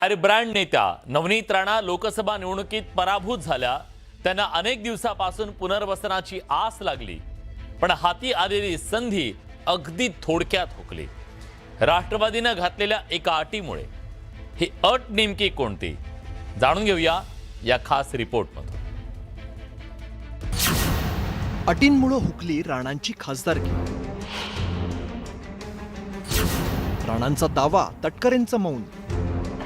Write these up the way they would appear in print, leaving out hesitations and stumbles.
अरे ब्रँड नेत्या नवनीत राणा लोकसभा निवडणुकीत पराभूत झाल्या। त्यांना अनेक दिवसापासून पुनर्वसनाची आस लागली, पण हाती आलेली संधी अगदी थोडक्यात हुकली। राष्ट्रवादीने घातलेल्या एका अटीमुळे। ही अट नेमकी कोणती जाणून घेऊया या खास रिपोर्टमधून। अटींमुळे हुकली राणांची खासदारकी। राणांचा दावा, तटकरेंचं मौन।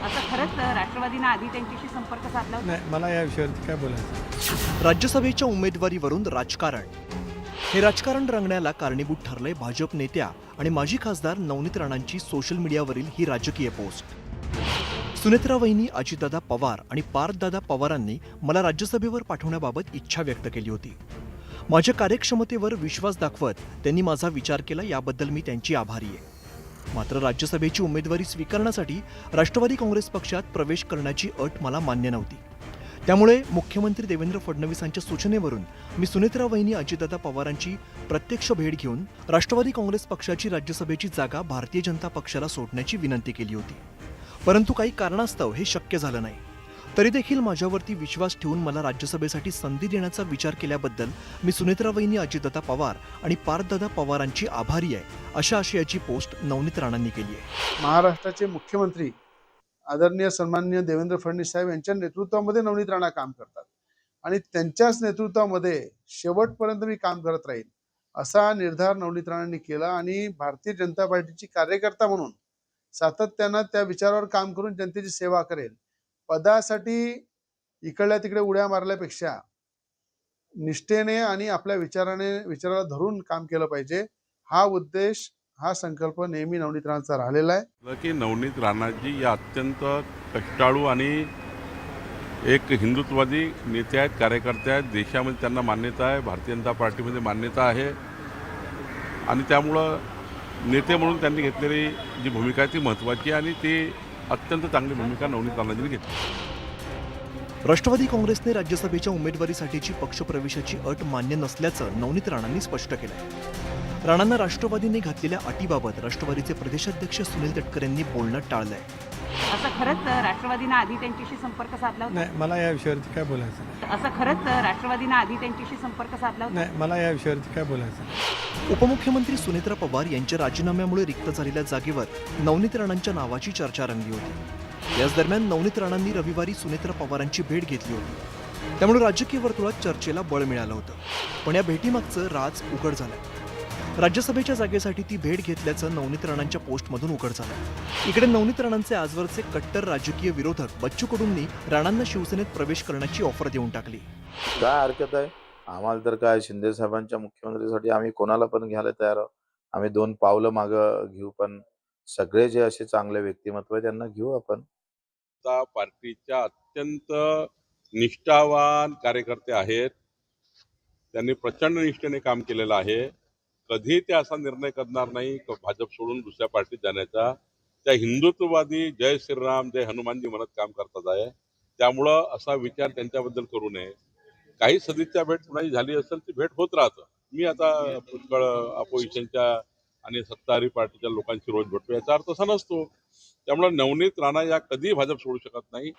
असं खरंच राष्ट्रवादीने आधी त्यांच्याशी संपर्क साधला होता? नाही, मला या विषयावरती काय बोलायचं। राज्यसभेच्या उमेदवारीवरून राजकारण। हे राजकारण रंगण्याला कारणीभूत ठरले भाजप नेत्या आणि माजी खासदार नवनीत राणांची सोशल मीडियावरील ही राजकीय पोस्ट। सुनेत्रा वहिनी, अजितदादा पवार आणि पार्थदादा पवारांनी मला राज्यसभेवर पाठवण्याबाबत इच्छा व्यक्त केली होती। माझ्या कार्यक्षमतेवर विश्वास दाखवत त्यांनी माझा विचार केला, याबद्दल मी त्यांची आभारी आहे। मात्र राज्यसभेची उमेदवारी स्वीकारण्यासाठी राष्ट्रवादी काँग्रेस पक्षात प्रवेश करण्याची अट मला मान्य नव्हती। त्यामुळे मुख्यमंत्री देवेंद्र फडणवीसांच्या सूचनेवरून मी सुनेत्रा वहिनी, अजितदादा पवारांची प्रत्यक्ष भेट घेऊन राष्ट्रवादी काँग्रेस पक्षाची राज्यसभेची जागा भारतीय जनता पक्षाला सोडण्याची विनंती केली होती। परंतु काही कारणास्तव हे शक्य झालं नाही। तरी देखील माझ्यावरती विश्वास ठेवून मला राज्यसभेसाठी संधी देण्याचा विचार केल्याबद्दल मी सुनेत्रा वहिनी, अजितदादा पवार आणि पार्थदादा पवारांची आभारी आहे, अशा आशयाची पोस्ट नवनीत राणांनी केली आहे। महाराष्ट्राचे मुख्यमंत्री आदरणीय सन्माननीय देवेंद्र फडणवीस साहेब यांच्या नेतृत्वामध्ये नवनीत राणा काम करतात आणि त्यांच्याच नेतृत्वामध्ये शेवटपर्यंत मी काम करत राहील असा निर्धार नवनीत राणांनी केला आणि भारतीय जनता पार्टीची कार्यकर्ता म्हणून सातत्यानं त्या विचारावर काम करून जनतेची सेवा करेल। पदासाठी इकडल्या तिकडे उड्या मारल्यापेक्षा निष्ठेने आणि आपल्या विचाराला धरून काम केलं पाहिजे, हा उद्देश, हा संकल्प नेहमी नवनीत राणांचा राहिलेला आहे। की नवनीत राणाजी या अत्यंत कष्टाळू आणि एक हिंदुत्ववादी नेते आहेत, कार्यकर्ते आहेत। देशामध्ये त्यांना मान्यता आहे, भारतीय जनता पार्टीमध्ये मान्यता आहे आणि त्यामुळं नेते म्हणून त्यांनी घेतलेली जी भूमिका आहे ती महत्त्वाची आणि ती अत्यंत चांगली भूमिका नवनीत राणांनी घेतली। राष्ट्रवादी काँग्रेसने राज्यसभेच्या उमेदवारीसाठीची पक्षप्रवेशाची अट मान्य नसल्याचं नवनीत राणांनी स्पष्ट केलंय। राणांना राष्ट्रवादीने घातलेल्या अटीबाबत राष्ट्रवादीचे प्रदेशाध्यक्ष सुनील तटकरेंनी बोलणं टाळलंय। असं खरंच राष्ट्रवादीने आधी त्यांच्याशी संपर्क साधला होता? नाही, मला या विषयावरती काय बोलायचं। असं खरंच राष्ट्रवादीने आधी त्यांच्याशी संपर्क साधला होता? नाही, मला या विषयावरती काय बोलायचं। उपमुख्यमंत्री सुनेत्रा पवार यांच्या राजीनाम्यामुळे रिक्त झालेल्या जागेवर नवनीत राणांच्या नावाची चर्चा रंगली होती। याच दरम्यान नवनीत राणांनी रविवारी सुनेत्रा पवारांची भेट घेतली होती। त्यामुळे राजकीय वर्तुळात चर्चेला बळ मिळालं होतं, पण या भेटीमागचं राज उघड झालं। राज्यसभेच्या जागेसाठी ती भेट घेतल्याचं नवनीत राणांच्या पोस्टमधून उघड झालं। इकडे नवनीत राणांचे आजवरचे कट्टर राजकीय विरोधक बच्चू कडूंनी राणांना शिवसेनेत प्रवेश करण्याची ऑफर देऊन टाकली। काय हरकत आहे, आम्हाला तर काय, शिंदे साहेबांच्या मुख्यमंत्रीसाठी आम्ही कोणाला पण घ्यायला तयार आहोत। आम्ही 2 पावलं मागं घेऊ, पण सगळे जे असे चांगले व्यक्तिमत्व आहे त्यांना घेऊ आपण। पार्टीच्या अत्यंत निष्ठावान कार्यकर्ते आहेत, त्यांनी प्रचंड निष्ठेने काम केलेलं आहे। कधी ते असा निर्णय करणार नाही भाजप सोडून दुसऱ्या पार्टीत जाण्याचा। त्या हिंदुत्ववादी जय श्रीराम जय हनुमानजी म्हणत काम करतात आहे, त्यामुळं असा विचार त्यांच्याबद्दल करू नये। काही सदिच्छा भेट कुणाची झाली असेल ती भेट होत राहतं। मी आता पुष्कळ अपोजिशनच्या आणि सत्ताधारी पार्टीच्या लोकांची रोज भेटतो, याचा अर्थ असा नसतो। त्यामुळे नवनीत राणा या कधी भाजप सोडू शकत नाही।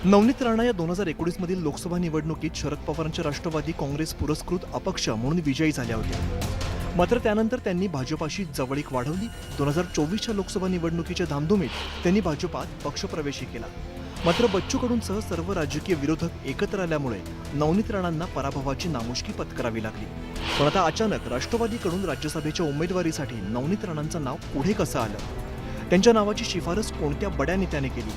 नवनीत राणा या 2019 मधील लोकसभा निवडणुकीत शरद पवारांच्या राष्ट्रवादी काँग्रेस पुरस्कृत अपक्ष म्हणून विजयी झाल्या होत्या। मात्र त्यानंतर त्यांनी भाजपाशी जवळीक वाढवली। 2024च्या लोकसभा निवडणुकीच्या धामधुमीत त्यांनी भाजपात पक्षप्रवेशही केला। मात्र बच्चू कडूंसह सर्व राजकीय विरोधक एकत्र आल्यामुळे नवनीत राणांना पराभवाची नामुष्की पत्करावी लागली। पण आता अचानक राष्ट्रवादीकडून राज्यसभेच्या उमेदवारीसाठी नवनीत राणांचं नाव पुढे कसं आलं? त्यांच्या नावाची शिफारस कोणत्या बड्या नेत्याने केली?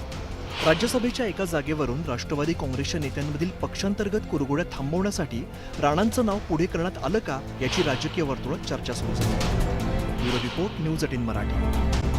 राज्यसभेच्या एका जागेवरून राष्ट्रवादी काँग्रेसच्या नेत्यांमधील पक्षांतर्गत कुरघोड्या थांबवण्यासाठी राणांचं नाव पुढे करण्यात आलं का, याची राजकीय वर्तुळात चर्चा सुरू झाली। Bureau report, news 18 Marathi.